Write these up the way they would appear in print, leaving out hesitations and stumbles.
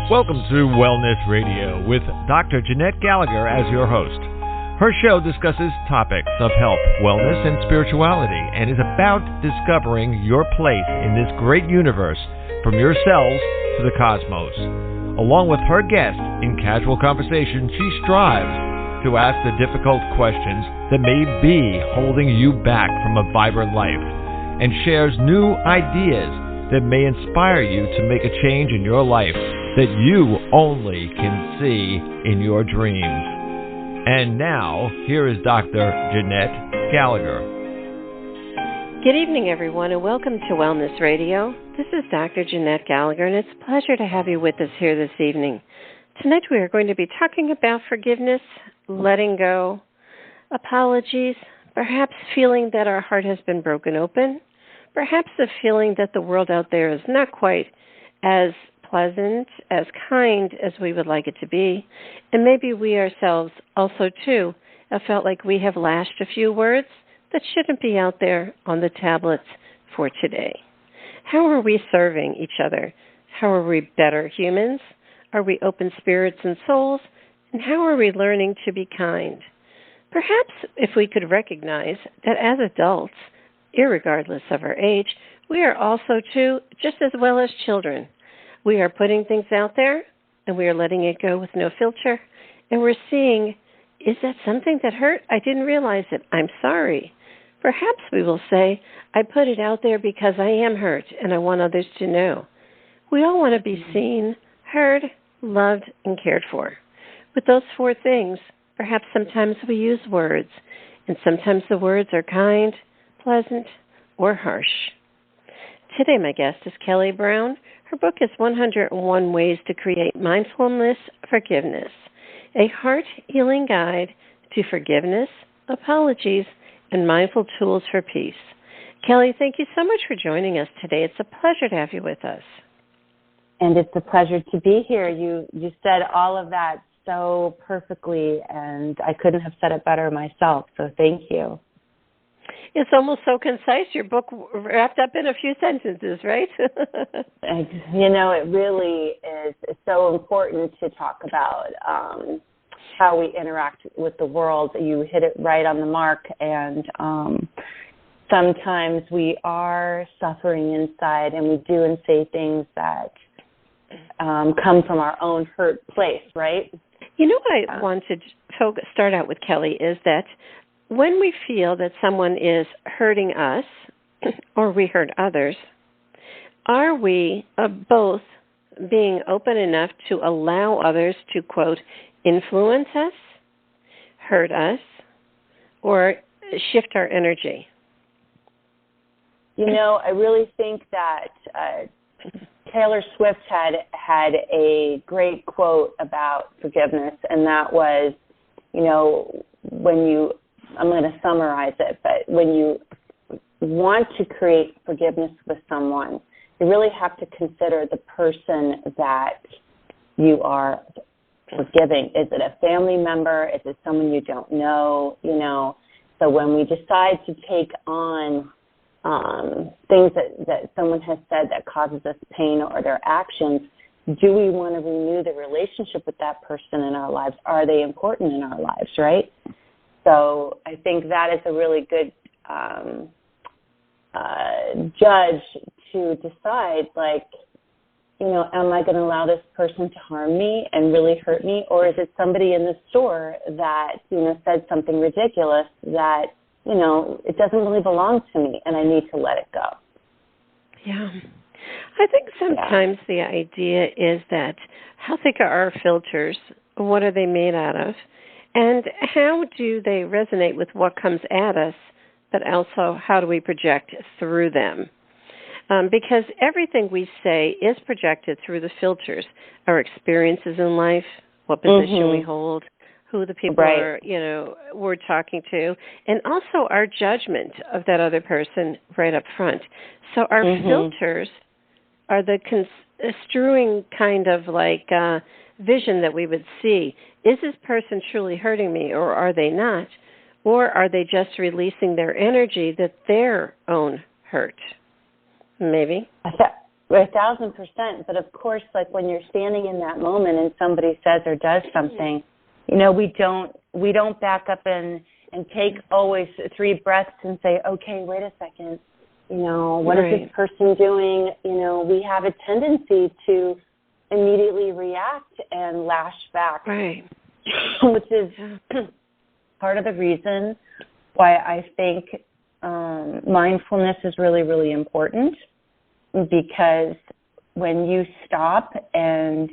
Welcome to Wellness Radio with Dr. Jeanette-Gallagher as your host. Her show discusses topics of health, wellness, and spirituality, and is about discovering your place in this great universe, from your cells to the cosmos. Along with her guest, in casual conversation, she strives to ask the difficult questions that may be holding you back from a vibrant life, and shares new ideas that may inspire you to make a change in your life that you only can see in your dreams. And now, here is Dr. Jeanette-Gallagher. Good evening, everyone, and welcome to Wellness Radio. This is Dr. Jeanette-Gallagher, and it's a pleasure to have you with us here this evening. Tonight we are going to be talking about forgiveness, letting go, apologies, perhaps feeling that our heart has been broken open, perhaps the feeling that the world out there is not quite as pleasant, as kind as we would like it to be, and maybe we ourselves also, too, have felt like we have lashed a few words that shouldn't be out there on the tablets for today. How are we serving each other? How are we better humans? Are we open spirits and souls? And how are we learning to be kind? Perhaps if we could recognize that as adults, irregardless of our age, we are also, too, just as well as children. We are putting things out there, and we are letting it go with no filter, and we're seeing, is that something that hurt? I didn't realize it. I'm sorry. Perhaps we will say, I put it out there because I am hurt, and I want others to know. We all want to be seen, heard, loved, and cared for. With those four things, perhaps sometimes we use words, and sometimes the words are kind, pleasant, or harsh. Today, my guest is Kelly Browne. Her book is 101 Ways to Create Mindfulness Forgiveness, a heart-healing guide to forgiveness, apologies, and mindful tools for peace. Kelly, thank you so much for joining us today. It's a pleasure to have you with us. And it's a pleasure to be here. You said all of that so perfectly, and I couldn't have said it better myself, so thank you. It's almost so concise. Your book wrapped up in a few sentences, right? It really is. It's so important to talk about how we interact with the world. You hit it right on the mark, and sometimes we are suffering inside, and we do and say things that come from our own hurt place, right? You know what I wanted to start out with, Kelly, is that when we feel that someone is hurting us or we hurt others, are we both being open enough to allow others to, quote, influence us, hurt us, or shift our energy? I really think that Taylor Swift had a great quote about forgiveness, and that was, I'm going to summarize it, but when you want to create forgiveness with someone, you really have to consider the person that you are forgiving. Is it a family member? Is it someone you don't know? So when we decide to take on things that someone has said that causes us pain or their actions, do we want to renew the relationship with that person in our lives? Are they important in our lives, right? So I think that is a really good judge to decide, am I going to allow this person to harm me and really hurt me? Or is it somebody in the store that, said something ridiculous that, it doesn't really belong to me and I need to let it go? Yeah. I think sometimes the idea is that how thick are our filters? What are they made out of? And how do they resonate with what comes at us, but also how do we project through them? Because everything we say is projected through the filters, our experiences in life, what position we hold, who the people are, we're talking to, and also our judgment of that other person right up front. So our filters are the construing kind of vision that we would see. Is this person truly hurting me, or are they not? Or are they just releasing their energy that their own hurt? Maybe. 1,000%. But of course, like when you're standing in that moment and somebody says or does something, you know, we don't back up and take always 3 breaths and say, okay, wait a second, you know, what is this person doing? You know, we have a tendency to immediately react and lash back, which is part of the reason why I think mindfulness is really, really important, because when you stop and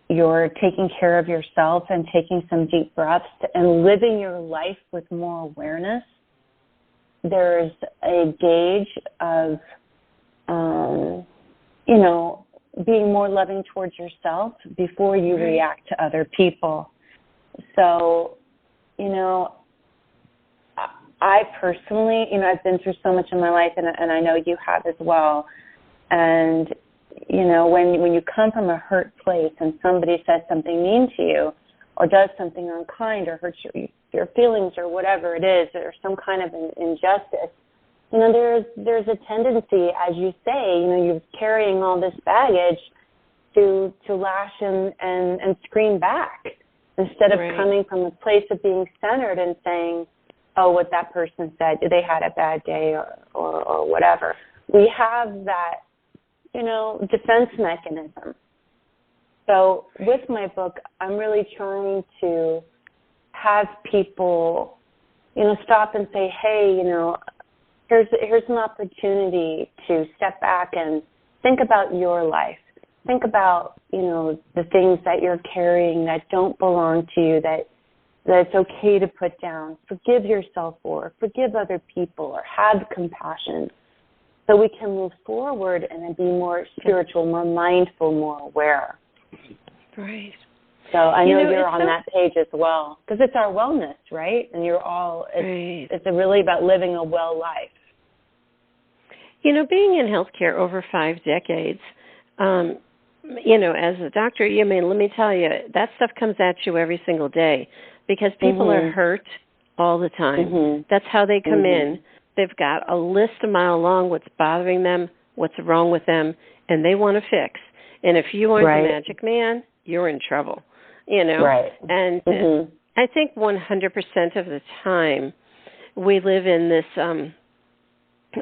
you're taking care of yourself and taking some deep breaths and living your life with more awareness, there's a gauge of, you know, being more loving towards yourself before you react to other people. So, you know, I personally, you know, I've been through so much in my life, and I know you have as well. And, you know, when you come from a hurt place and somebody says something mean to you or does something unkind or hurts your feelings or whatever it is, or some kind of an injustice, you know, there's a tendency, as you say, you know, you're carrying all this baggage to lash and scream back instead of coming from a place of being centered and saying, oh, what that person said, they had a bad day or whatever. We have that, you know, defense mechanism. So with my book, I'm really trying to have people, you know, stop and say, hey, you know, here's an opportunity to step back and think about your life. Think about, you know, the things that you're carrying that don't belong to you, that it's okay to put down. Forgive yourself for, forgive other people, or have compassion, so we can move forward and then be more spiritual, more mindful, more aware. Right. So I know you're on that page as well, because it's our wellness, right? And you're all, it's really about living a well life. You know, being in healthcare over 5 decades, you know, as a doctor, I mean, let me tell you, that stuff comes at you every single day, because people are hurt all the time. That's how they come in. They've got a list a mile long, what's bothering them, what's wrong with them, and they want to fix. And if you aren't the magic man, you're in trouble, you know. And I think 100% of the time we live in this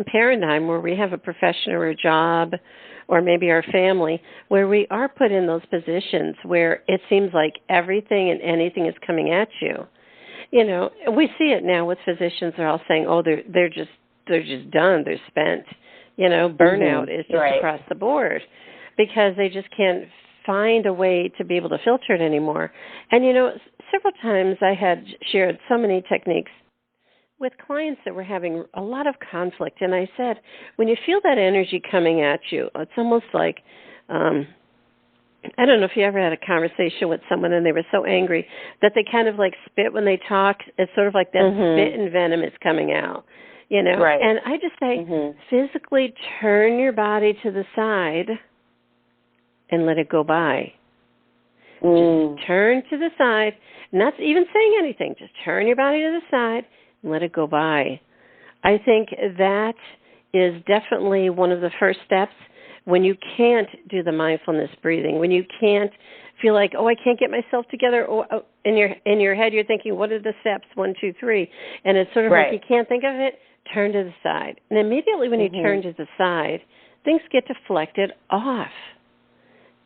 paradigm where we have a profession or a job or maybe our family where we are put in those positions where it seems like everything and anything is coming at you. You know, we see it now with physicians. They're all saying, oh, they're just done. They're spent. You know, burnout is just across the board because they just can't find a way to be able to filter it anymore. And, you know, several times I had shared so many techniques with clients that were having a lot of conflict. And I said, when you feel that energy coming at you, it's almost like, I don't know if you ever had a conversation with someone and they were so angry that they kind of like spit when they talk. It's sort of like that spit and venom is coming out, you know. And I just say, physically turn your body to the side and let it go by. Just turn to the side, not even saying anything. Just turn your body to the side and let it go by. I think that is definitely one of the first steps when you can't do the mindfulness breathing, when you can't feel like, oh, I can't get myself together. Oh, in your head, you're thinking, what are the steps? 1, 2, 3. And it's sort of like you can't think of it, turn to the side. And immediately when you turn to the side, things get deflected off.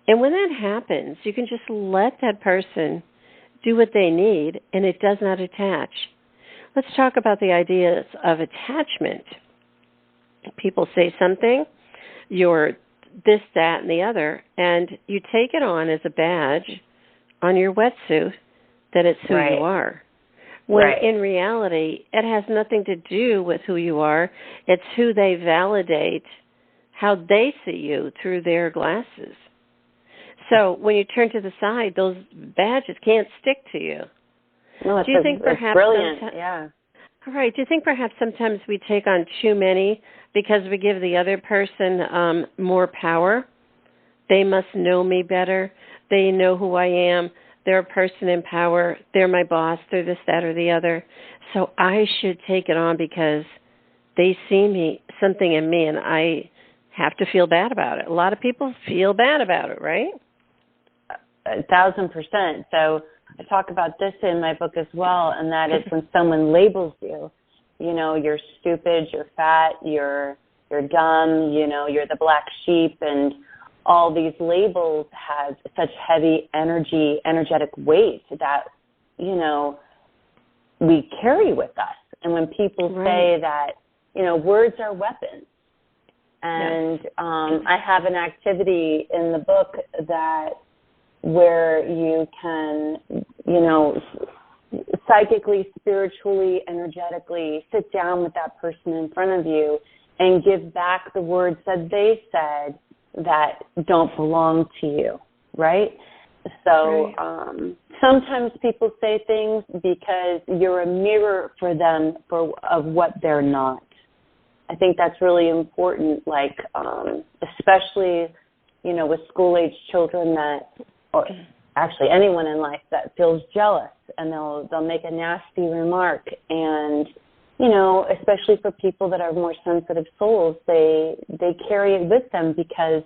And when that happens, you can just let that person do what they need, and it does not attach. Let's talk about the ideas of attachment. People say something, you're this, that, and the other, and you take it on as a badge on your wetsuit that it's who you are. When in reality, it has nothing to do with who you are. It's who they validate, how they see you through their glasses. So when you turn to the side, those badges can't stick to you. No, do you think perhaps brilliant. Right. Do you think perhaps sometimes we take on too many because we give the other person more power? They must know me better. They know who I am. They're a person in power. They're my boss. They're this, that, or the other. So I should take it on because they see something in me, and I have to feel bad about it. A lot of people feel bad about it, right? 1,000%. So I talk about this in my book as well, and that is when someone labels you, you're stupid, you're fat, you're dumb, you're the black sheep, and all these labels have such heavy energetic weight that, we carry with us. And when people say that, words are weapons, and I have an activity in the book where you can, psychically, spiritually, energetically sit down with that person in front of you and give back the words that they said that don't belong to you, right? So sometimes people say things because you're a mirror for them of what they're not. I think that's really important, like especially, with school-age children or actually anyone in life that feels jealous, and they'll make a nasty remark. And, especially for people that are more sensitive souls, they carry it with them because,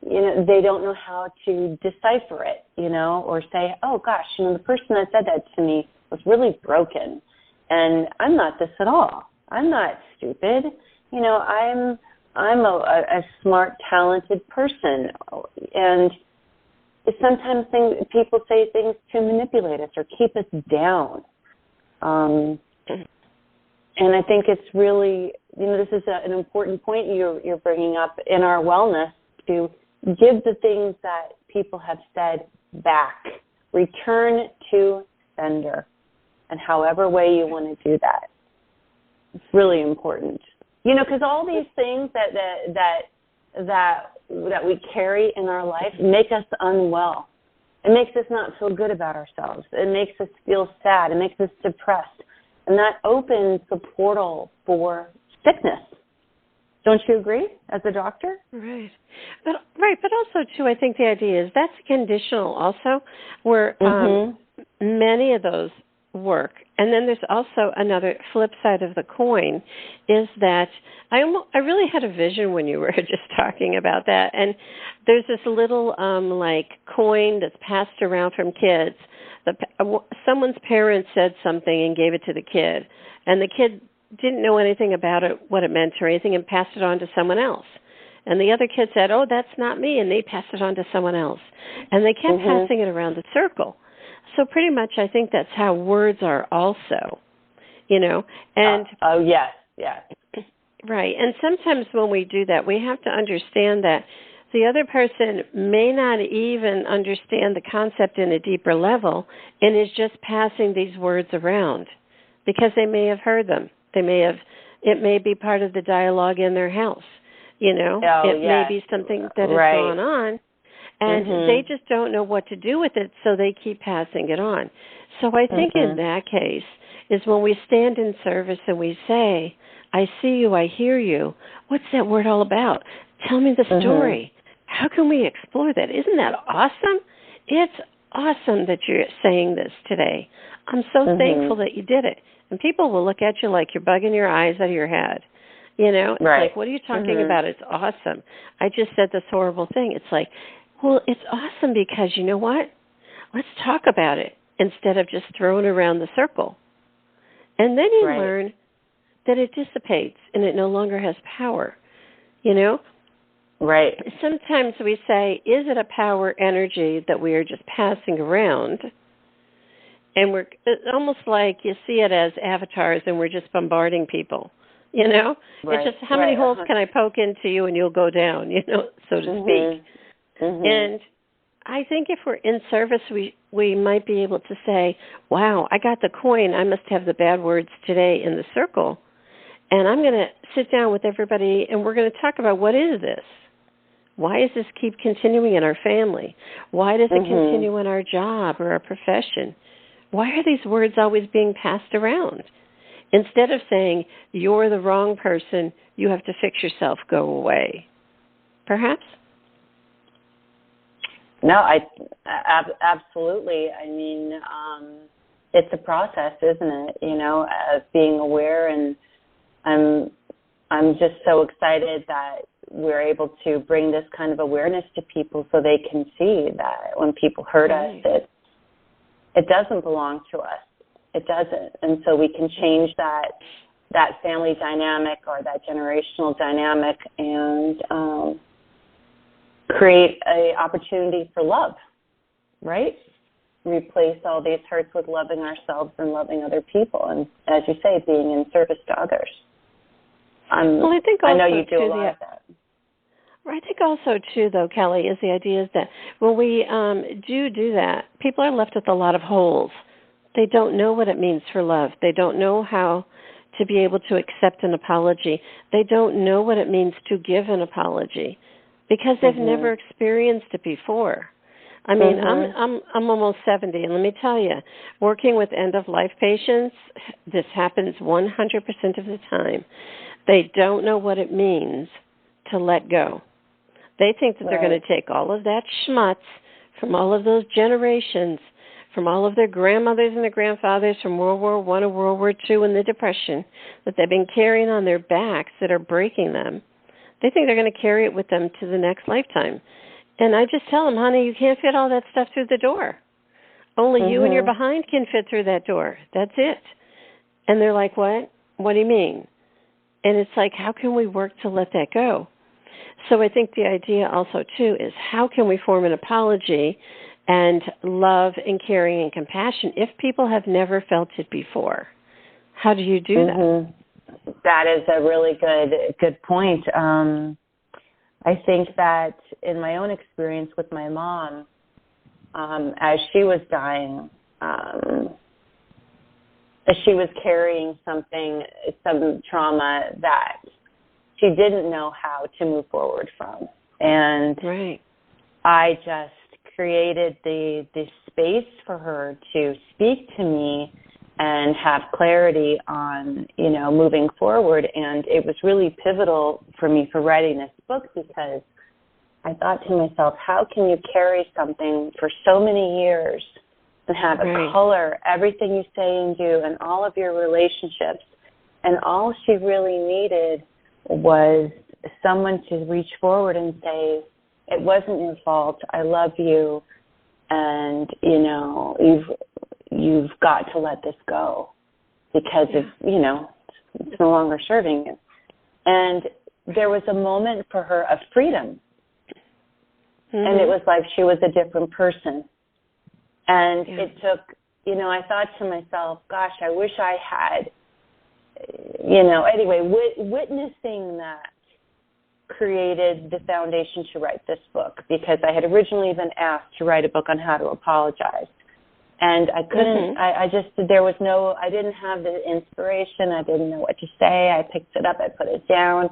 they don't know how to decipher it, or say, oh, gosh, the person that said that to me was really broken. And I'm not this at all. I'm not stupid. I'm a smart, talented person. And sometimes people say things to manipulate us or keep us down. And I think it's really, this is an important point you're bringing up in our wellness, to give the things that people have said back. Return to sender, and however way you want to do that. It's really important. Because all these things that we carry in our life make us unwell. It makes us not feel good about ourselves. It makes us feel sad. It makes us depressed. And that opens the portal for sickness. Don't you agree, as a doctor? Right. But also, too, I think the idea is that's conditional also, where many of those work. And then there's also another flip side of the coin, is that I really had a vision when you were just talking about that. And there's this little coin that's passed around from kids. Someone's parents said something and gave it to the kid, and the kid didn't know anything about it, what it meant or anything, and passed it on to someone else. And the other kid said, oh, that's not me, and they passed it on to someone else. And they kept passing it around the circle. So pretty much I think that's how words are also, And oh, yes. Right. And sometimes when we do that, we have to understand that the other person may not even understand the concept in a deeper level and is just passing these words around because they may have heard them. It may be part of the dialogue in their house, may be something that has gone on, and they just don't know what to do with it, so they keep passing it on. So I think in that case is when we stand in service and we say, I see you, I hear you. What's that word all about? Tell me the story. How can we explore that? Isn't that awesome? It's awesome that you're saying this today. I'm so thankful that you did it. And people will look at you like you're bugging your eyes out of your head. It's like, what are you talking about? It's awesome. I just said this horrible thing. It's like, well, it's awesome because you know what? Let's talk about it instead of just throwing around the circle. And then you learn that it dissipates and it no longer has power, Right. Sometimes we say, is it a power energy that we are just passing around? And it's almost like you see it as avatars and we're just bombarding people, It's just how many holes can I poke into you and you'll go down, so to speak. And I think if we're in service, we might be able to say, wow, I got the coin. I must have the bad words today in the circle. And I'm going to sit down with everybody and we're going to talk about, what is this? Why does this keep continuing in our family? Why does it continue in our job or our profession? Why are these words always being passed around? Instead of saying, you're the wrong person, you have to fix yourself, go away. Perhaps? No, absolutely. I mean, it's a process, isn't it? Of being aware, and I'm just so excited that we're able to bring this kind of awareness to people so they can see that when people hurt us, it doesn't belong to us. It doesn't. And so we can change that family dynamic or that generational dynamic and create an opportunity for love, right? Replace all these hurts with loving ourselves and loving other people. And as you say, being in service to others. I know you do a lot of that. I think also, too, though, Kelly, is the idea is that when we do that, people are left with a lot of holes. They don't know what it means for love. They don't know how to be able to accept an apology. They don't know what it means to give an apology because they've never experienced it before. I mean, I'm almost 70, and let me tell you, working with end-of-life patients, this happens 100% of the time. They don't know what it means to let go. They think that they're going to take all of that schmutz from all of those generations, from all of their grandmothers and their grandfathers from World War I and World War II and the Depression that they've been carrying on their backs that are breaking them. They think they're going to carry it with them to the next lifetime. And I just tell them, honey, you can't fit all that stuff through the door. Only you and your behind can fit through that door. That's it. And they're like, what? What do you mean? And it's like, how can we work to let that go? So I think the idea also, too, is how can we form an apology and love and caring and compassion if people have never felt it before? How do you do that? That is a really good point. I think that in my own experience with my mom, as she was dying, she was carrying some trauma that she didn't know how to move forward from. And I just created the space for her to speak to me and have clarity on, moving forward. And it was really pivotal for me for writing this book because I thought to myself, how can you carry something for so many years and have it color everything you say and do and all of your relationships? And all she really needed was someone to reach forward and say, it wasn't your fault. I love you. And, you've got to let this go because it's no longer serving you. And there was a moment for her of freedom. And it was like she was a different person. And it took, I thought to myself, gosh, I wish I had, anyway, witnessing that created the foundation to write this book because I had originally been asked to write a book on how to apologize. And I couldn't, I didn't have the inspiration. I didn't know what to say. I picked it up, I put it down.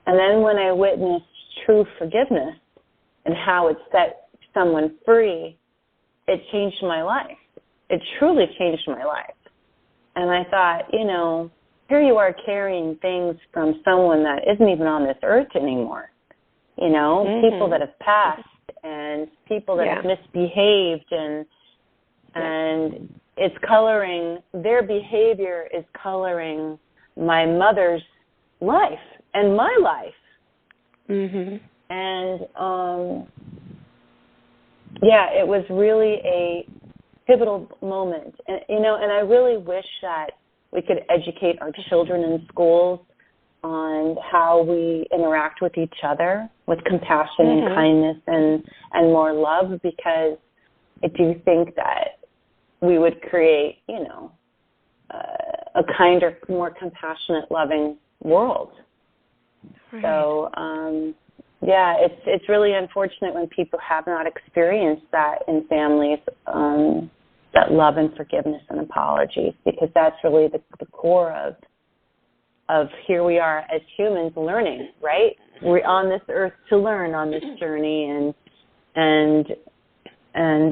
And then when I witnessed true forgiveness and how it set someone free, it changed my life. It truly changed my life. And I thought, here you are carrying things from someone that isn't even on this earth anymore. People that have passed and people that have misbehaved and it's coloring, their behavior is coloring my mother's life and my life. And, it was really a pivotal moment. And, and I really wish that we could educate our children in schools on how we interact with each other with compassion and kindness and more love, because I do think that we would create, a kinder, more compassionate, loving world. So, it's really unfortunate when people have not experienced that in families, that love and forgiveness and apologies, because that's really the core of here we are as humans learning, right? We're on this earth to learn on this journey, and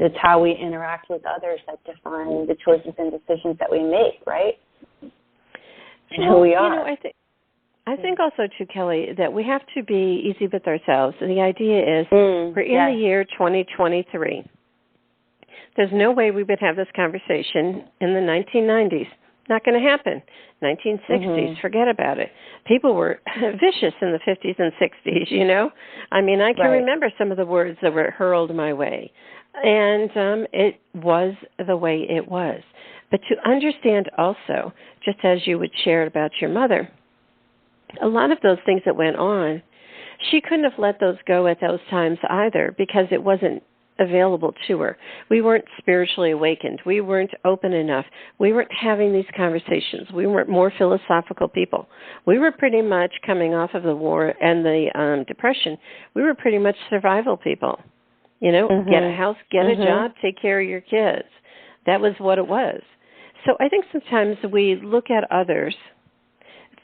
it's how we interact with others that define the choices and decisions that we make, right? And who we are. I think also, too, Kelly, that we have to be easy with ourselves. And the idea is we're in the year 2023. There's no way we would have this conversation in the 1990s. Not going to happen. 1960s, forget about it. People were vicious in the 50s and 60s, you know. I mean, I can remember some of the words that were hurled my way. And it was the way it was. But to understand also, just as you would share about your mother, a lot of those things that went on, she couldn't have let those go at those times either because it wasn't available to her. We weren't spiritually awakened. We weren't open enough. We weren't having these conversations. We weren't more philosophical people. We were pretty much coming off of the war and the Depression. We were pretty much survival people. You know, get a house, get a job, take care of your kids. That was what it was. So I think sometimes we look at others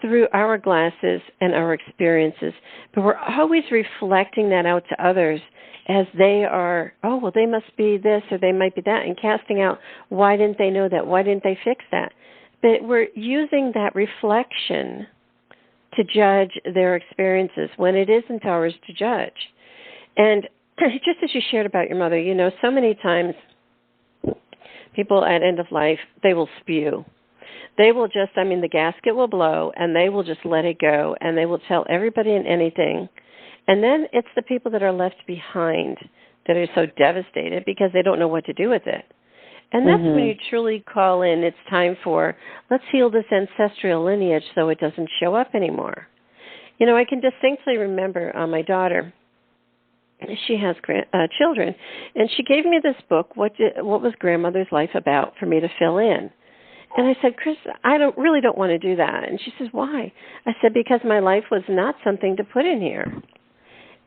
through our glasses and our experiences, but we're always reflecting that out to others as they are, oh, well, they must be this or they might be that, and casting out, why didn't they know that? Why didn't they fix that? But we're using that reflection to judge their experiences when it isn't ours to judge. And just as you shared about your mother, you know, so many times people at end of life, they will spew. They will just, I mean, the gasket will blow, and they will just let it go, and they will tell everybody and anything. And then it's the people that are left behind that are so devastated because they don't know what to do with it. And that's when you truly call in, it's time for, let's heal this ancestral lineage so it doesn't show up anymore. You know, I can distinctly remember my daughter, she has children, and she gave me this book, What Was Grandmother's Life About, for me to fill in. And I said, Chris, I really don't want to do that. And she says, why? I said, because my life was not something to put in here.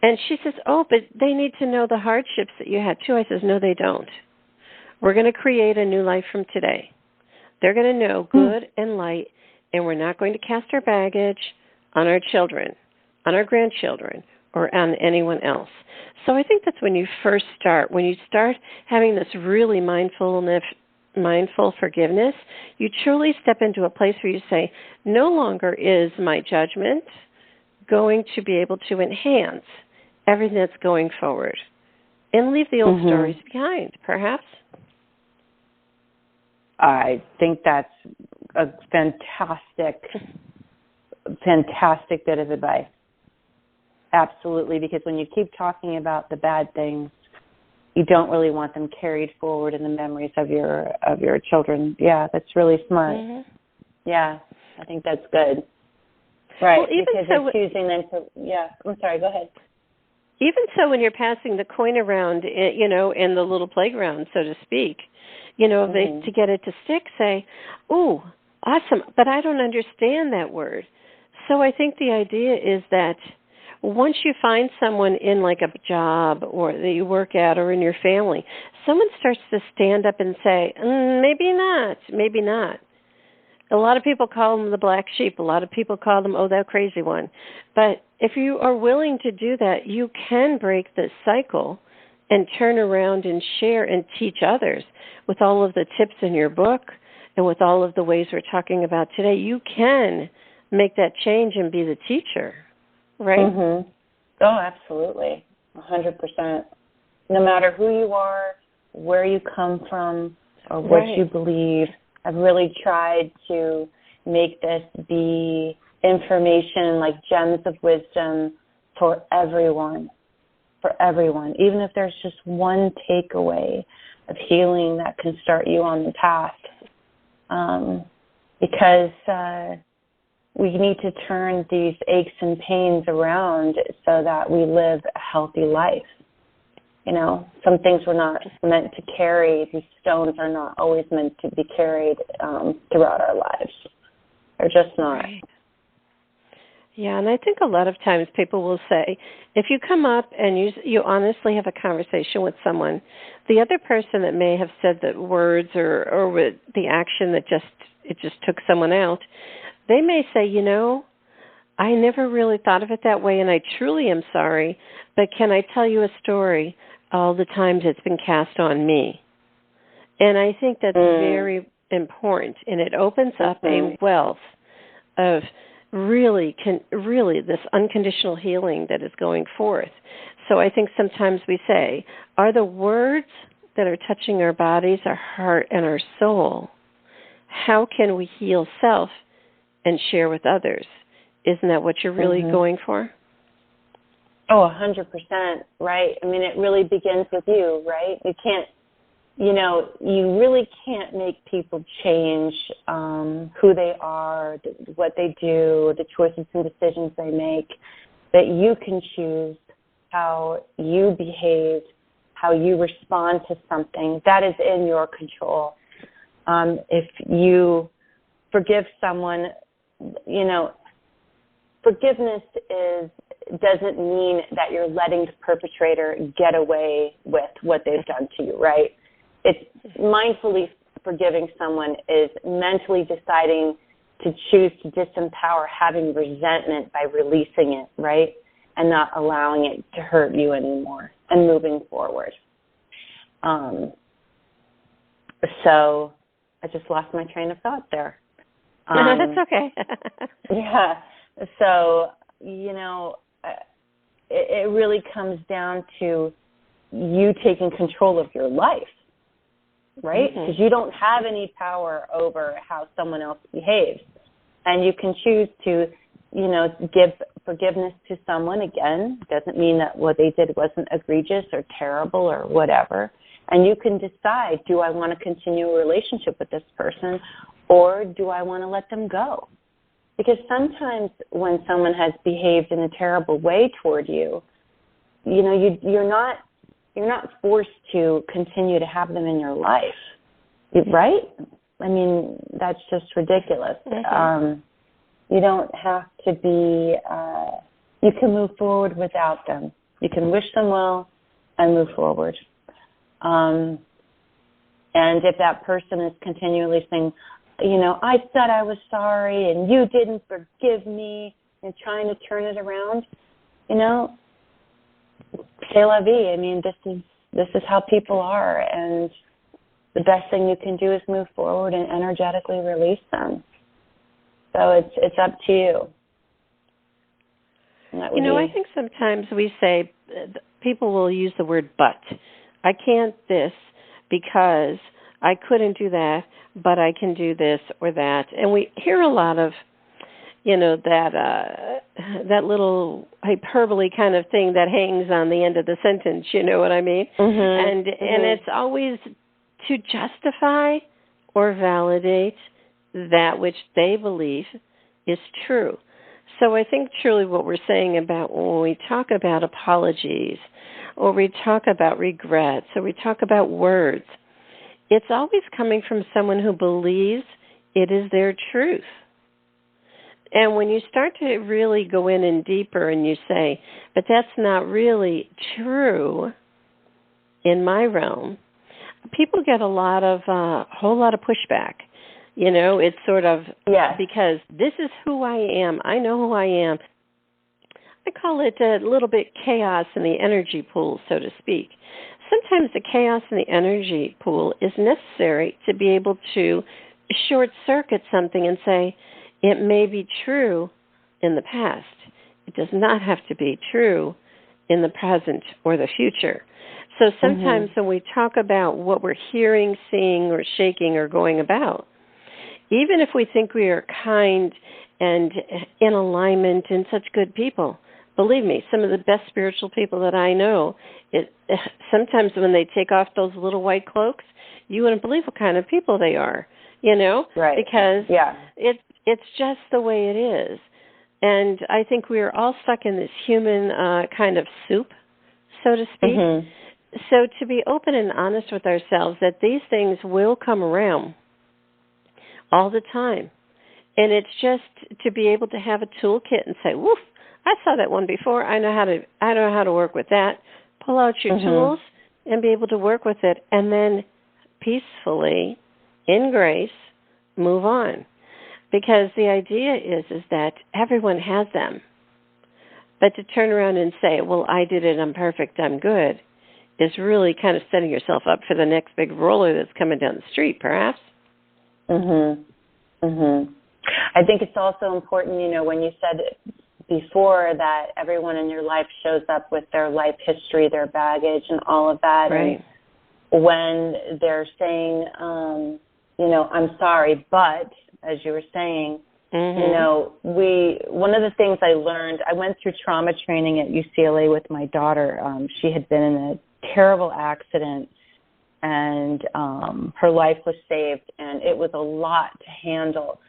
And she says, oh, but they need to know the hardships that you had too. I says, no, they don't. We're going to create a new life from today. They're going to know good and light, and we're not going to cast our baggage on our children, on our grandchildren, or on anyone else. So I think that's when you first start. When you start having this really mindful forgiveness, you truly step into a place where you say, no longer is my judgment going to be able to enhance everything that's going forward, and leave the old stories behind, perhaps. I think that's a fantastic bit of advice. Absolutely, because when you keep talking about the bad things, you don't really want them carried forward in the memories of your children. Yeah, that's really smart. Yeah, I think that's good. Right, well, because you're choosing them to, I'm sorry, go ahead. Even so, when you're passing the coin around, you know, in the little playground, so to speak, you know, to get it to stick, say, ooh, awesome, but I don't understand that word. So I think the idea is that once you find someone in like a job or that you work at or in your family, someone starts to stand up and say, maybe not. A lot of people call them the black sheep. A lot of people call them, oh, that crazy one. But if you are willing to do that, you can break this cycle and turn around and share and teach others with all of the tips in your book and with all of the ways we're talking about today. You can make that change and be the teacher, right? Oh, absolutely, 100%. No matter who you are, where you come from, or what you believe, I've really tried to make this be information like gems of wisdom for everyone, even if there's just one takeaway of healing that can start you on the path. Because we need to turn these aches and pains around so that we live a healthy life. You know, some things we're not meant to carry. These stones are not always meant to be carried throughout our lives. They're just not. Right. Yeah, and I think a lot of times people will say, if you come up and you honestly have a conversation with someone, the other person that may have said the words or with the action that it just took someone out, they may say, you know, I never really thought of it that way, and I truly am sorry, but can I tell you a story? All the times it's been cast on me. And I think that's very important, and it opens up a wealth of really this unconditional healing that is going forth. So I think sometimes we say, are the words that are touching our bodies, our heart, and our soul, how can we heal self and share with others? Isn't that what you're really going for? Oh, 100%, right? I mean, it really begins with you, right? You can't, you really can't make people change who they are, what they do, the choices and decisions they make, but you can choose how you behave, how you respond to something. That is in your control. If you forgive someone, forgiveness doesn't mean that you're letting the perpetrator get away with what they've done to you, right? It's mindfully forgiving someone is mentally deciding to choose to disempower having resentment by releasing it, right? And not allowing it to hurt you anymore and moving forward. So I just lost my train of thought there. That's okay. Yeah. So, it really comes down to you taking control of your life, right? Because you don't have any power over how someone else behaves. And you can choose to, give forgiveness to someone. Again, doesn't mean that what they did wasn't egregious or terrible or whatever. And you can decide, do I want to continue a relationship with this person, or do I want to let them go? Because sometimes when someone has behaved in a terrible way toward you, you're not forced to continue to have them in your life, right? I mean, that's just ridiculous. You don't have to be. You can move forward without them. You can wish them well and move forward. And if that person is continually saying, I said I was sorry and you didn't forgive me, and trying to turn it around, c'est la vie. I mean, this is how people are, and the best thing you can do is move forward and energetically release them. So it's up to you. I think sometimes we say, people will use the word but. I can't this because I couldn't do that, but I can do this or that. And we hear a lot of, that little hyperbole kind of thing that hangs on the end of the sentence, you know what I mean? And it's always to justify or validate that which they believe is true. So I think truly what we're saying about when we talk about apologies, or we talk about regrets, or we talk about words, it's always coming from someone who believes it is their truth. And when you start to really go in and deeper and you say, but that's not really true in my realm, people get a whole lot of pushback. It's sort of, because this is who I am. I know who I am. I call it a little bit chaos in the energy pool, so to speak. Sometimes the chaos in the energy pool is necessary to be able to short-circuit something and say, it may be true in the past. It does not have to be true in the present or the future. So sometimes when we talk about what we're hearing, seeing, or shaking or going about, even if we think we are kind and in alignment and such good people, believe me, some of the best spiritual people that I know, sometimes when they take off those little white cloaks, you wouldn't believe what kind of people they are, Right. Because it's just the way it is. And I think we are all stuck in this human kind of soup, so to speak. So to be open and honest with ourselves that these things will come around all the time. And it's just to be able to have a toolkit and say, woof, I saw that one before. I know how to work with that. Pull out your tools and be able to work with it, and then peacefully, in grace, move on. Because the idea is that everyone has them. But to turn around and say, well, I did it, I'm perfect, I'm good, is really kind of setting yourself up for the next big roller that's coming down the street, perhaps. I think it's also important, when you said before that everyone in your life shows up with their life history, their baggage, and all of that. Right. And when they're saying, I'm sorry, but as you were saying, one of the things I learned, I went through trauma training at UCLA with my daughter. She had been in a terrible accident, and her life was saved, and it was a lot to handle.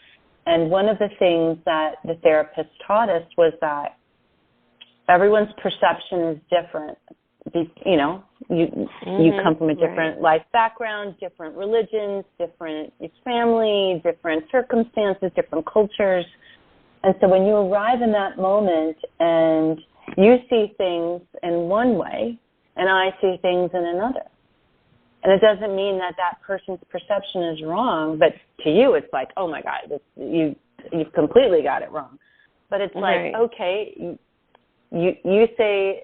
And one of the things that the therapist taught us was that everyone's perception is different. You come from a different life background, different religions, different family, different circumstances, different cultures. And so when you arrive in that moment and you see things in one way and I see things in another, and it doesn't mean that person's perception is wrong, but to you it's like, oh my God, you've completely got it wrong. But it's like, okay, you say,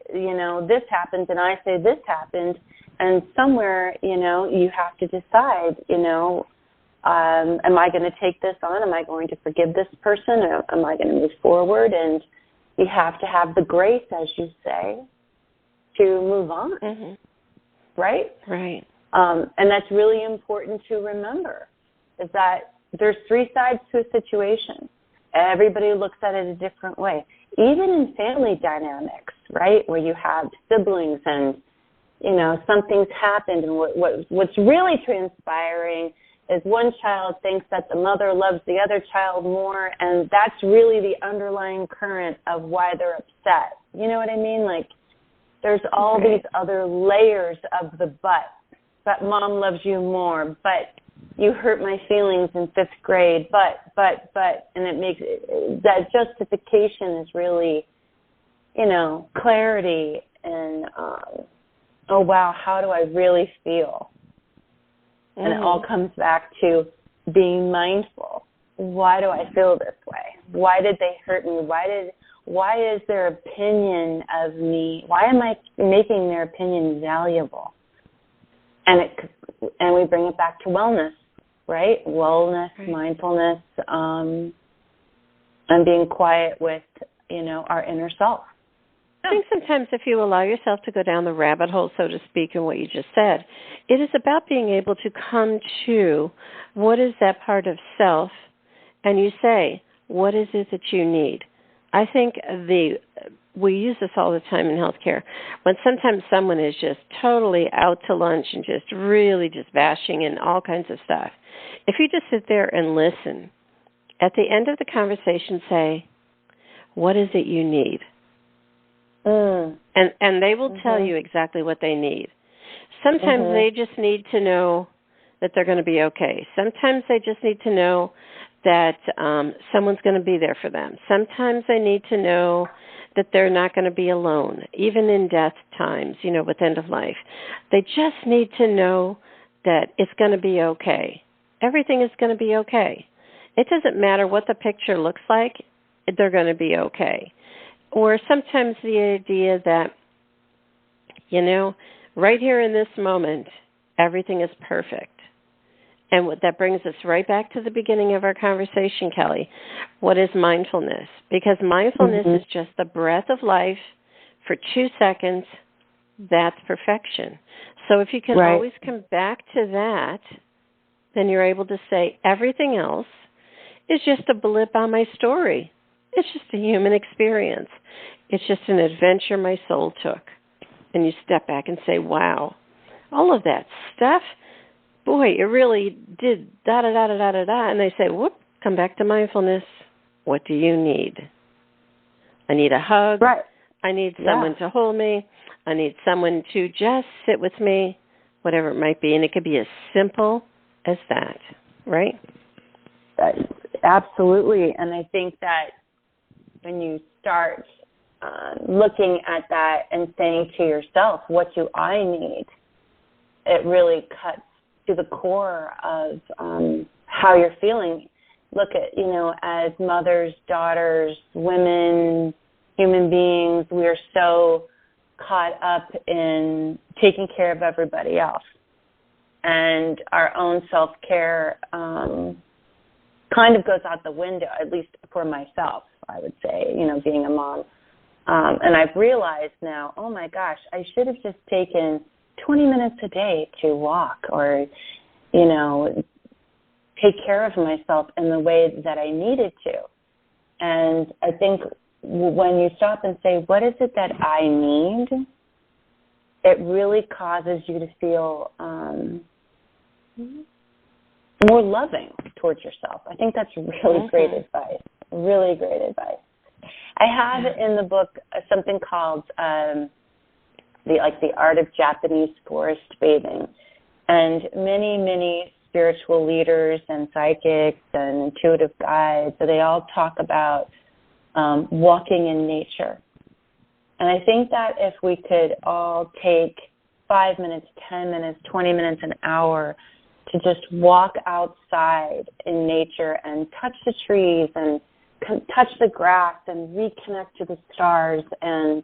this happened, and I say this happened, and somewhere, you have to decide, am I going to take this on? Am I going to forgive this person? Or am I going to move forward? And you have to have the grace, as you say, to move on, right? Right. And that's really important to remember, is that there's three sides to a situation. Everybody looks at it a different way. Even in family dynamics, right, where you have siblings and, something's happened, and what's really transpiring is one child thinks that the mother loves the other child more, and that's really the underlying current of why they're upset. You know what I mean? Like, there's all these other layers of the but mom loves you more, but you hurt my feelings in 5th grade, but, and it makes that justification is really, clarity and, oh wow, how do I really feel? And it all comes back to being mindful. Why do I feel this way? Why did they hurt me? Why is their opinion of me? Why am I making their opinion valuable? And we bring it back to wellness, right? Wellness, mindfulness, and being quiet with, our inner self. I think sometimes if you allow yourself to go down the rabbit hole, so to speak, in what you just said, it is about being able to come to what is that part of self, and you say, what is it that you need? I think we use this all the time in healthcare. When sometimes someone is just totally out to lunch and just really just bashing and all kinds of stuff, if you just sit there and listen, at the end of the conversation say, what is it you need? And they will tell you exactly what they need. Sometimes they just need to know that they're going to be okay. Sometimes they just need to know that someone's going to be there for them. Sometimes they need to know that they're not going to be alone, even in death times, with end of life. They just need to know that it's going to be okay. Everything is going to be okay. It doesn't matter what the picture looks like, they're going to be okay. Or sometimes the idea that, right here in this moment, everything is perfect. And that brings us right back to the beginning of our conversation, Kelly. What is mindfulness? Because mindfulness is just the breath of life for 2 seconds. That's perfection. So if you can always come back to that, then you're able to say everything else is just a blip on my story. It's just a human experience. It's just an adventure my soul took. And you step back and say, wow, all of that stuff, boy, it really did da-da-da-da-da-da. And they say, whoop, come back to mindfulness. What do you need? I need a hug. Right. I need someone to hold me. I need someone to just sit with me, whatever it might be. And it could be as simple as that, right? Absolutely. And I think that when you start looking at that and saying to yourself, what do I need? It really cuts to the core of how you're feeling. Look at, as mothers, daughters, women, human beings, we are so caught up in taking care of everybody else. And our own self-care kind of goes out the window, at least for myself, I would say, being a mom. And I've realized now, oh my gosh, I should have just taken 20 minutes a day to walk or, take care of myself in the way that I needed to. And I think when you stop and say, what is it that I need? It really causes you to feel more loving towards yourself. I think that's really great advice, really great advice. I have in the book something called the Art of Japanese Forest Bathing. And many spiritual leaders and psychics and intuitive guides, so they all talk about walking in nature. And I think that if we could all take 5 minutes, 10 minutes, 20 minutes, an hour to just walk outside in nature and touch the trees and touch the grass and reconnect to the stars, and,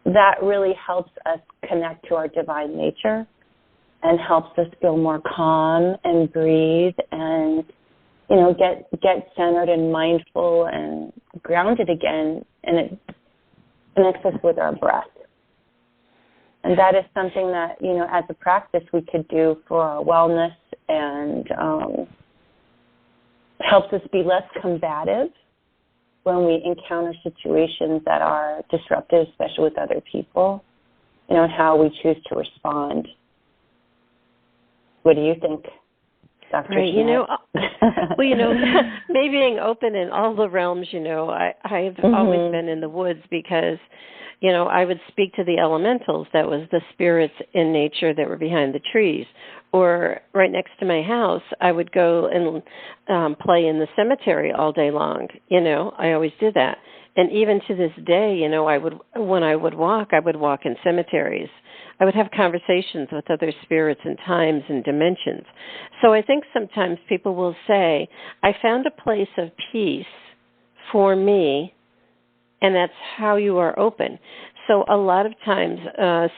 that really helps us connect to our divine nature and helps us feel more calm and breathe and, get centered and mindful and grounded again, and it connects us with our breath. And that is something that, as a practice we could do for our wellness, and helps us be less combative when we encounter situations that are disruptive, especially with other people, and how we choose to respond. What do you think, Dr. Right, Jeanette? me being open in all the realms, I've always been in the woods because, I would speak to the elementals. That was the spirits in nature that were behind the trees. Or right next to my house, I would go and play in the cemetery all day long. I always did that. And even to this day, when I would walk in cemeteries. I would have conversations with other spirits and times and dimensions. So I think sometimes people will say, I found a place of peace for me, and that's how you are open. So a lot of times,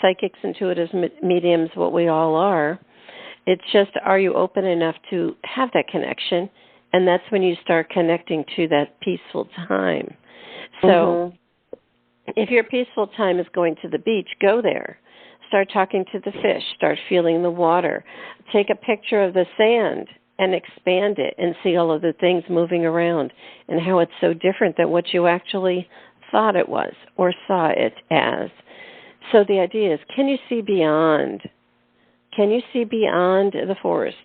psychics, intuitives, mediums, what we all are, it's just, are you open enough to have that connection? And that's when you start connecting to that peaceful time. So if your peaceful time is going to the beach, go there. Start talking to the fish. Start feeling the water. Take a picture of the sand and expand it and see all of the things moving around and how it's so different than what you actually thought it was or saw it as. So the idea is, can you see beyond? Can you see beyond the forest,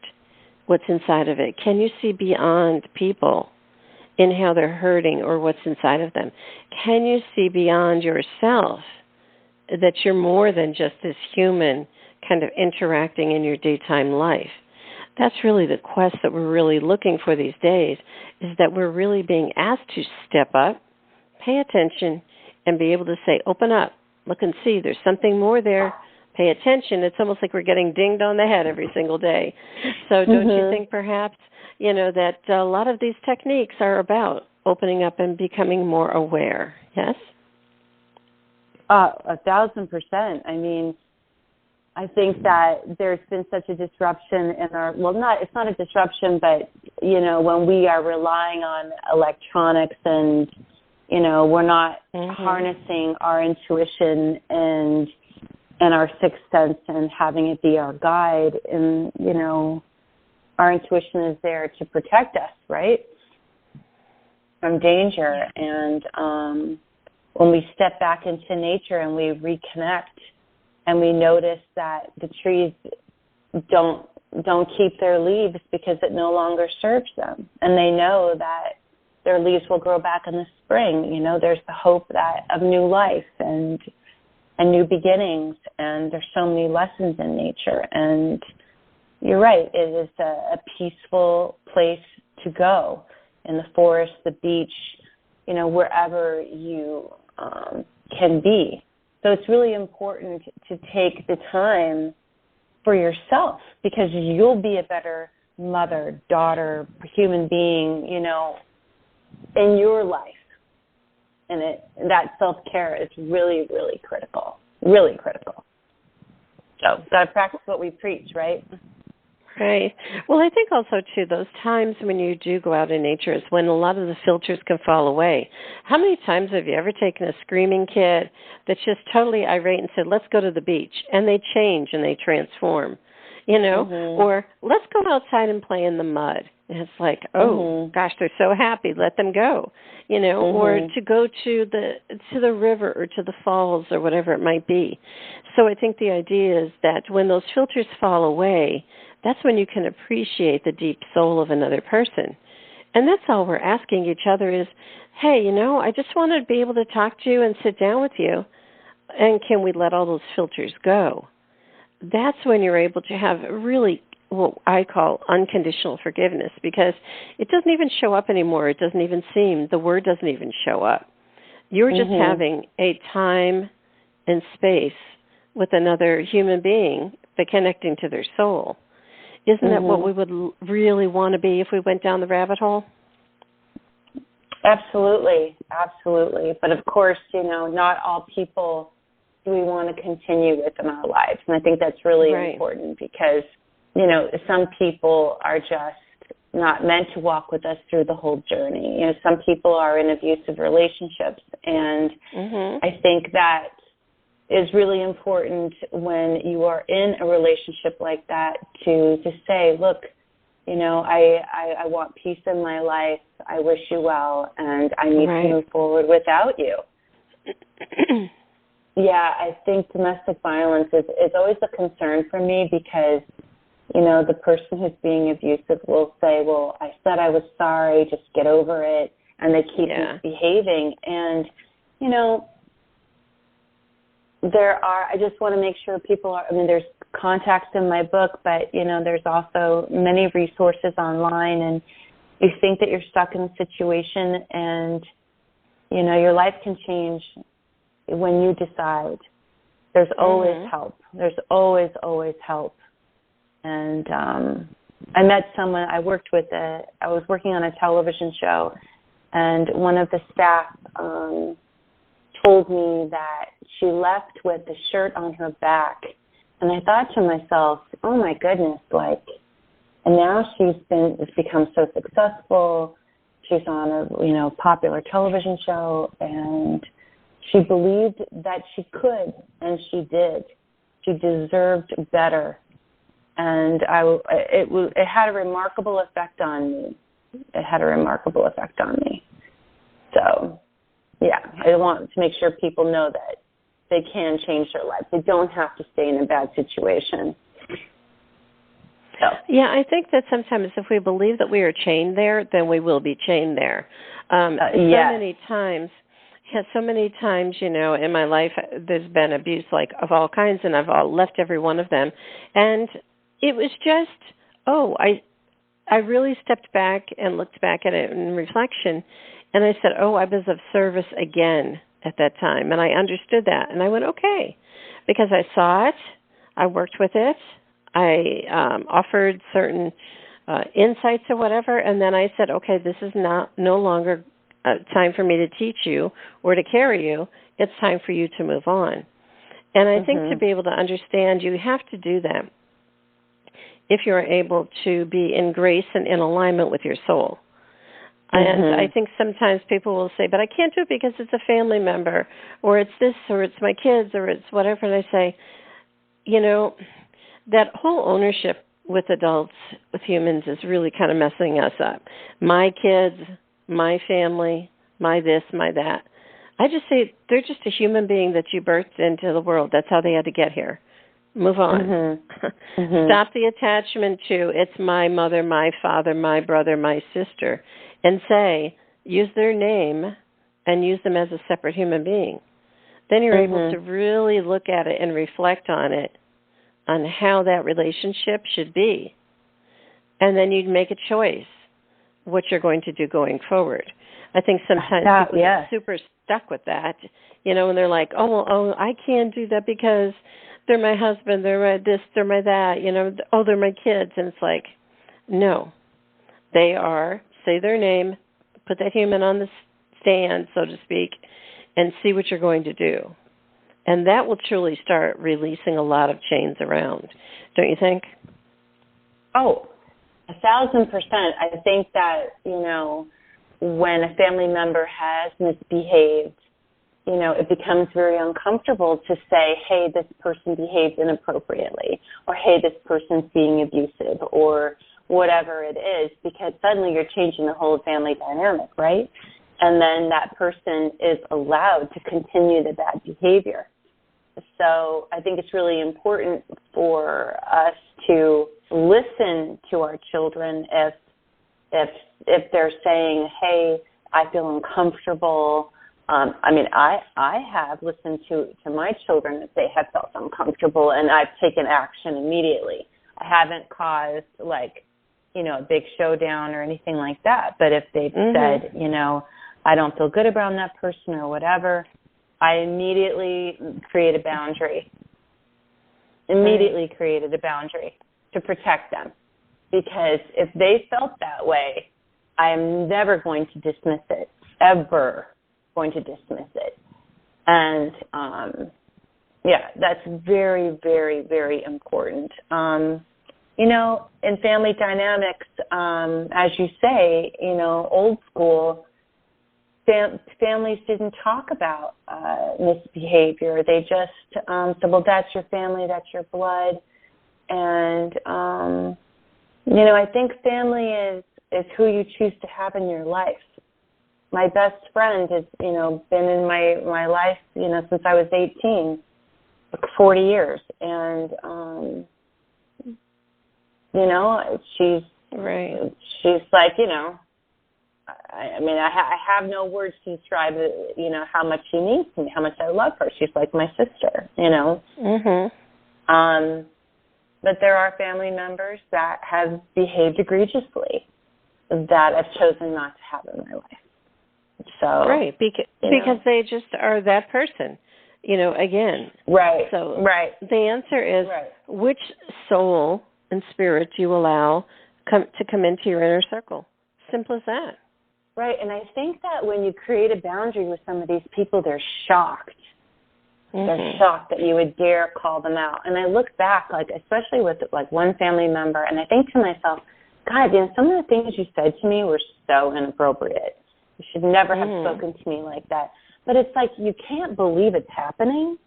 what's inside of it? Can you see beyond people in how they're hurting or what's inside of them? Can you see beyond yourself, that you're more than just this human kind of interacting in your daytime life? That's really the quest that we're really looking for these days, is that we're really being asked to step up, pay attention, and be able to say, open up, look and see, there's something more there, pay attention. It's almost like we're getting dinged on the head every single day. So don't you think perhaps, that a lot of these techniques are about opening up and becoming more aware? Yes? 1,000%. I mean, I think that there's been such a disruption in it's not a disruption, but, when we are relying on electronics and, we're not harnessing our intuition and our sixth sense and having it be our guide. And, our intuition is there to protect us, right, from danger. And when we step back into nature and we reconnect and we notice that the trees don't keep their leaves because it no longer serves them, and they know that their leaves will grow back in the spring, there's the hope of new life and new beginnings, and there's so many lessons in nature. And you're right, it is a peaceful place to go, in the forest, the beach, wherever you can be. So it's really important to take the time for yourself, because you'll be a better mother, daughter, human being, in your life. And that self-care is really, really critical, really critical. So got to practice what we preach, right? Right. Well, I think also, too, those times when you do go out in nature is when a lot of the filters can fall away. How many times have you ever taken a screaming kid that's just totally irate and said, let's go to the beach? And they change and they transform. or let's go outside and play in the mud. And it's like, oh, gosh, they're so happy, let them go, or to go to the river or to the falls or whatever it might be. So I think the idea is that when those filters fall away, that's when you can appreciate the deep soul of another person. And that's all we're asking each other is, hey, I just want to be able to talk to you and sit down with you, and can we let all those filters go? That's when you're able to have really what I call unconditional forgiveness, because it doesn't even show up anymore. It doesn't even seem, the word doesn't even show up. You're just having a time and space with another human being, but connecting to their soul. Isn't that what we would really want to be if we went down the rabbit hole? Absolutely, absolutely. But of course, not all people do we want to continue with in our lives. And I think that's really important because, some people are just not meant to walk with us through the whole journey. Some people are in abusive relationships. And I think that is really important when you are in a relationship like that to say, look, I want peace in my life. I wish you well, and I need to move forward without you. Yeah, I think domestic violence is always a concern for me because, the person who's being abusive will say, well, I said I was sorry, just get over it, and they keep misbehaving. And, I just want to make sure people there's context in my book, but, there's also many resources online, and you think that you're stuck in a situation and, your life can change when you decide. There's always help. There's always help. And I met someone, I was working on a television show, and one of the staff told me that she left with the shirt on her back. And I thought to myself, oh my goodness, and now it's become so successful. She's on a, popular television show, and she believed that she could, and she did. She deserved better. And it had a remarkable effect on me. So, yeah, I want to make sure people know that they can change their lives. They don't have to stay in a bad situation. So. Yeah, I think that sometimes if we believe that we are chained there, then we will be chained there. So many times, in my life, there's been abuse of all kinds, and I've left every one of them. And it was just, I really stepped back and looked back at it in reflection, and I said, I was of service again at that time. And I understood that. And I went, okay, because I saw it, I worked with it, I offered certain insights or whatever, and then I said, okay, this is no longer time for me to teach you or to carry you. It's time for you to move on. And I think to be able to understand, you have to do that if you're able to be in grace and in alignment with your soul. And I think sometimes people will say, but I can't do it because it's a family member, or it's this, or it's my kids, or it's whatever. And I say, that whole ownership with adults, with humans, is really kind of messing us up. My kids, my family, my this, my that. I just say they're just a human being that you birthed into the world. That's how they had to get here. Move on. Stop the attachment to it's my mother, my father, my brother, my sister, and say, use their name and use them as a separate human being. Then you're able to really look at it and reflect on it, on how that relationship should be. And then you'd make a choice what you're going to do going forward. I think sometimes people get super stuck with that, and they're like, I can't do that because they're my husband, they're my this, they're my that, they're my kids. And it's like, no, they are, say their name, put that human on the stand, so to speak, and see what you're going to do. And that will truly start releasing a lot of chains around, don't you think? Oh, 1,000%. I think that, when a family member has misbehaved it becomes very uncomfortable to say, hey, this person behaved inappropriately, or hey, this person's being abusive, or whatever it is, because suddenly you're changing the whole family dynamic, right? And then that person is allowed to continue the bad behavior. So I think it's really important for us to listen to our children if they're saying, hey, I feel uncomfortable. I have listened to my children if they have felt uncomfortable, and I've taken action immediately. I haven't caused, a big showdown or anything like that. But if they've said, I don't feel good around that person or whatever, I immediately create a boundary. Created a boundary to protect them. Because if they felt that way, I am never going to dismiss it, ever going to dismiss it. And, that's very, very, very important. In family dynamics, as you say, old school, families didn't talk about misbehavior. They just said, well, that's your family, that's your blood. And, I think family is who you choose to have in your life. My best friend has, been in my life, since I was 18, 40 years. And, she's like, I have no words to describe, how much she needs me, how much I love her. She's like my sister, But there are family members that have behaved egregiously that I've chosen not to have in my life. So right, because they just are that person, again. Right. So right. The answer is which soul and spirit do you allow to come into your inner circle. Simple as that. Right, and I think that when you create a boundary with some of these people, they're shocked. They're shocked that you would dare call them out. And I look back, especially with one family member, and I think to myself, God, some of the things you said to me were so inappropriate. You should never have spoken to me like that. But it's you can't believe it's happening,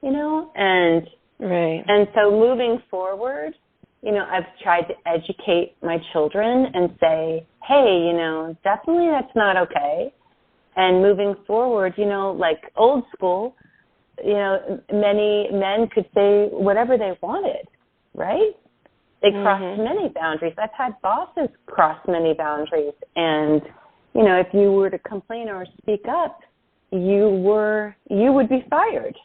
and and so moving forward, I've tried to educate my children and say, hey, definitely that's not okay. And moving forward, old school, many men could say whatever they wanted, right? They crossed many boundaries. I've had bosses cross many boundaries. And, if you were to complain or speak up, you would be fired,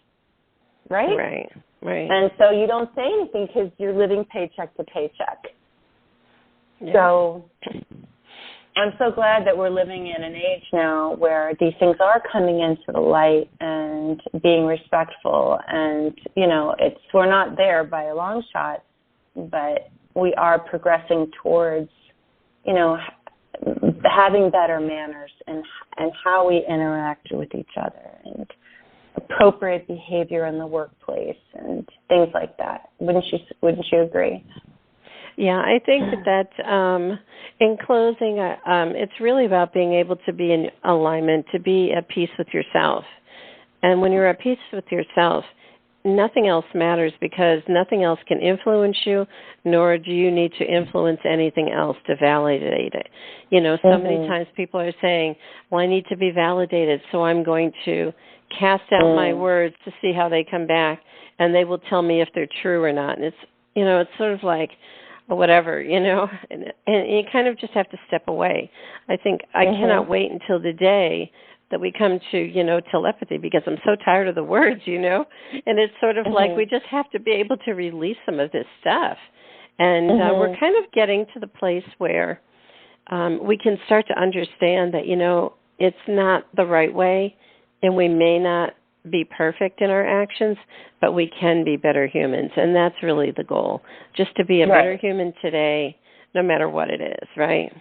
right? Right. And so you don't say anything because you're living paycheck to paycheck. Yeah. So I'm so glad that we're living in an age now where these things are coming into the light and being respectful. And, we're not there by a long shot, but we are progressing towards, having better manners and how we interact with each other and appropriate behavior in the workplace and things like that. Wouldn't you agree? Yeah, I think that in closing, it's really about being able to be in alignment, to be at peace with yourself. And when you're at peace with yourself, nothing else matters because nothing else can influence you, nor do you need to influence anything else to validate it. So many times people are saying, well, I need to be validated, so I'm going to cast out my words to see how they come back, and they will tell me if they're true or not. And it's, it's sort of like, whatever, and you kind of just have to step away. I think I cannot wait until the day that we come to, telepathy, because I'm so tired of the words, and it's sort of like we just have to be able to release some of this stuff. And we're kind of getting to the place where we can start to understand that, it's not the right way, and we may not be perfect in our actions, but we can be better humans, and that's really the goal, just to be a better human today, no matter what it is, right?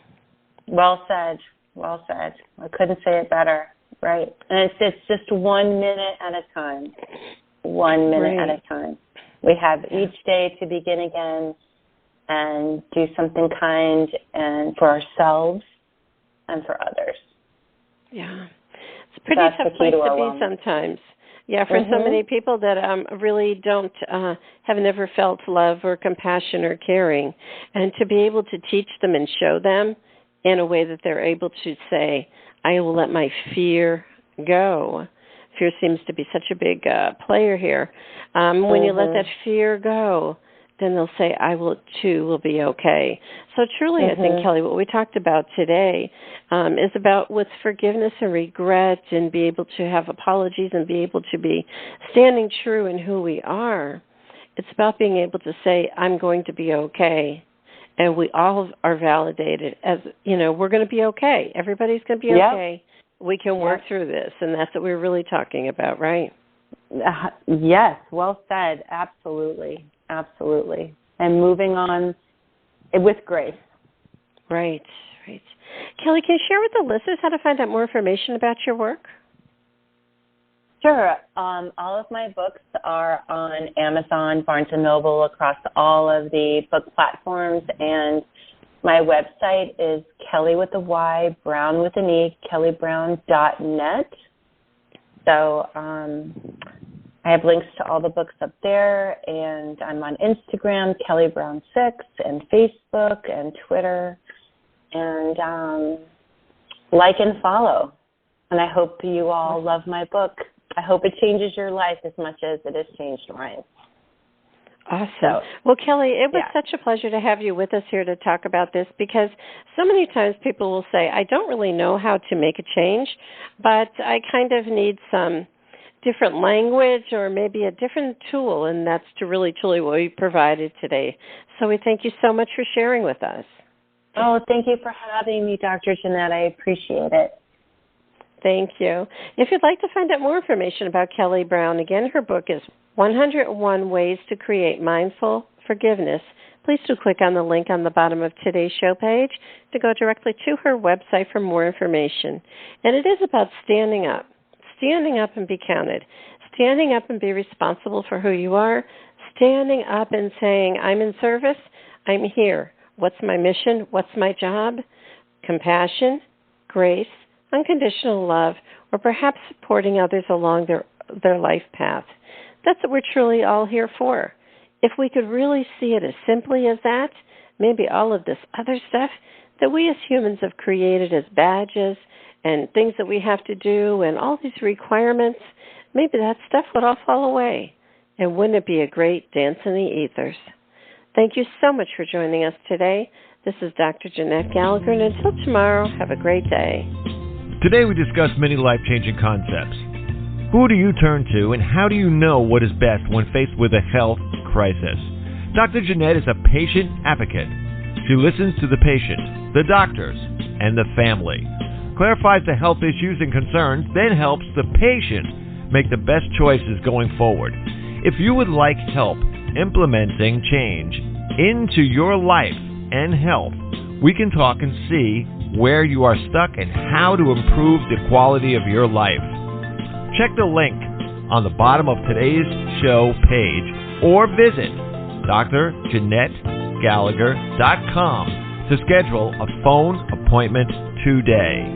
Well said. I couldn't say it better, right? And it's just 1 minute at a time. 1 minute at a time. We have each day to begin again and do something kind and for ourselves and for others. Yeah. It's Pretty That's tough the key place to to our be wellness. sometimes. Yeah, for so many people that really don't have never felt love or compassion or caring, and to be able to teach them and show them in a way that they're able to say, I will let my fear go. Fear seems to be such a big player here. When you let that fear go, then they'll say, I will too will be okay. So truly, I think, Kelly, what we talked about today is about with forgiveness and regret and be able to have apologies and be able to be standing true in who we are. It's about being able to say, I'm going to be okay. And we all are validated as, we're going to be okay. Everybody's going to be okay. We can work through this. And that's what we're really talking about, right? Yes, well said. Absolutely. Absolutely. And moving on with grace. Right. Kelly, can you share with the listeners how to find out more information about your work? Sure. All of my books are on Amazon, Barnes & Noble, across all of the book platforms. And my website is Kelly with a Y, Brown with an E, kellybrowne.net. So I have links to all the books up there, and I'm on Instagram, Kelly Browne 6, and Facebook and Twitter, and like and follow. And I hope you all love my book. I hope it changes your life as much as it has changed mine. Awesome. So, well, Kelly, it was such a pleasure to have you with us here to talk about this, because so many times people will say, I don't really know how to make a change, but I kind of need some different language or maybe a different tool, and that's truly what we provided today. So we thank you so much for sharing with us. Oh, thank you for having me, Dr. Jeanette. I appreciate it. Thank you. If you'd like to find out more information about Kelly Browne, again, her book is 101 Ways to Create Mindful Forgiveness. Please do click on the link on the bottom of today's show page to go directly to her website for more information. And it is about standing up and be counted, standing up and be responsible for who you are, standing up and saying, I'm in service, I'm here. What's my mission? What's my job? Compassion, grace, unconditional love, or perhaps supporting others along their life path. That's what we're truly all here for. If we could really see it as simply as that, maybe all of this other stuff that we as humans have created as badges and things that we have to do and all these requirements, maybe that stuff would all fall away. And wouldn't it be a great dance in the ethers? Thank you so much for joining us today. This is Dr. Jeanette-Gallagher, and until tomorrow, have a great day. Today we discussed many life-changing concepts. Who do you turn to, and how do you know what is best when faced with a health crisis? Dr. Jeanette is a patient advocate. She listens to the patient, the doctors, and the family, clarifies the health issues and concerns, then helps the patient make the best choices going forward. If you would like help implementing change into your life and health, we can talk and see where you are stuck and how to improve the quality of your life. Check the link on the bottom of today's show page or visit dr.jeanette-gallagher.com to schedule a phone appointment today.